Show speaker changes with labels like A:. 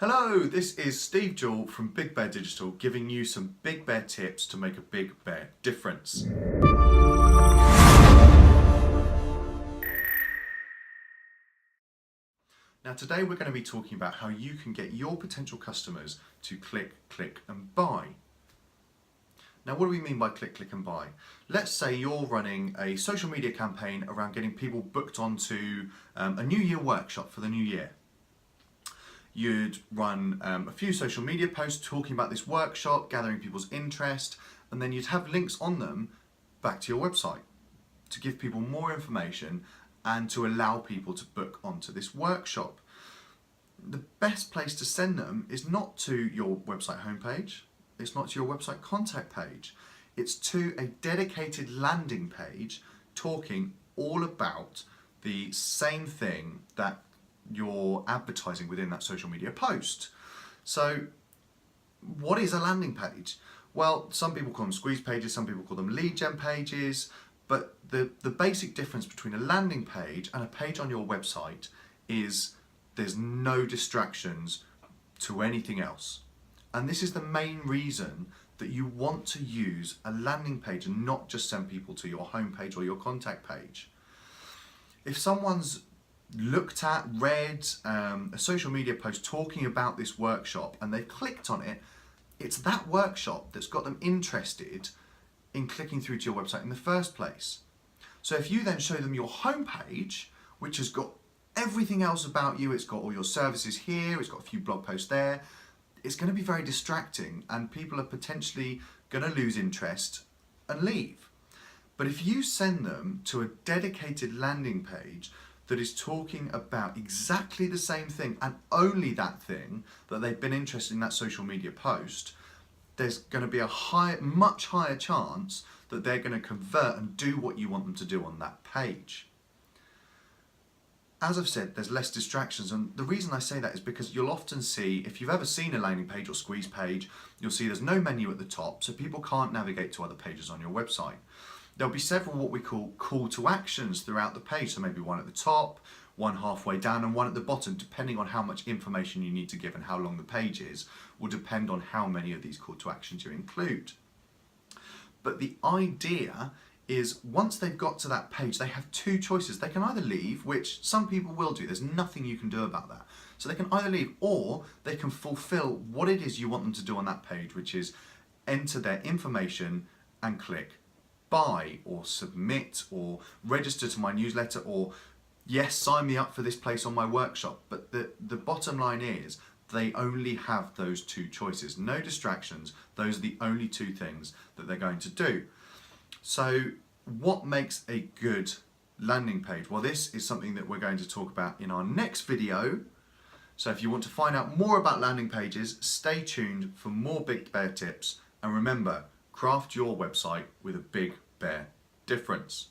A: Hello, this is Steve Jewell from Big Bear Digital giving you some Big Bear tips to make a Big Bear difference. Now today we're going to be talking about how you can get your potential customers to click, and buy. Now what do we mean by click, and buy? Let's say you're running a social media campaign around getting people booked onto a New Year workshop for the new year. You'd run a few social media posts talking about this workshop, gathering people's interest, and then you'd have links on them back to your website to give people more information and to allow people to book onto this workshop. The best place to send them is not to your website homepage, it's not to your website contact page, it's to a dedicated landing page talking all about the same thing that you're advertising within that social media post. So what is a landing page? Well, some people call them squeeze pages, some people call them lead gen pages, but the basic difference between a landing page and a page on your website is there's no distractions to anything else. And this is the main reason that you want to use a landing page and not just send people to your homepage or your contact page. If someone's looked at, read a social media post talking about this workshop and they've clicked on it, it's that workshop that's got them interested in clicking through to your website in the first place. So if you then show them your homepage, which has got everything else about you, it's got all your services here, it's got a few blog posts there, it's going to be very distracting and people are potentially going to lose interest and leave. But if you send them to a dedicated landing page that is talking about exactly the same thing and only that thing that they've been interested in that social media post, there's going to be a much higher chance that they're going to convert and do what you want them to do on that page. As I've said, there's less distractions, and the reason I say that is because you'll often see, if you've ever seen a landing page or squeeze page, you'll see there's no menu at the top, so people can't navigate to other pages on your website. There'll be several what we call to actions throughout the page, so maybe one at the top, one halfway down and one at the bottom, depending on how much information you need to give and how long the page is, will depend on how many of these call to actions you include. But the idea is once they've got to that page, they have two choices. They can either leave, which some people will do, there's nothing you can do about that. So they can either leave or they can fulfill what it is you want them to do on that page, which is enter their information and click buy or submit or register to my newsletter or yes, sign me up for this place on my workshop. But the bottom line is they only have those two choices, no distractions. Those are the only two things that they're going to do. So what makes a good landing page? Well, this is something that we're going to talk about in our next video. So if you want to find out more about landing pages, stay tuned for more Big Bear tips. And remember, craft your website with a Big Bear difference.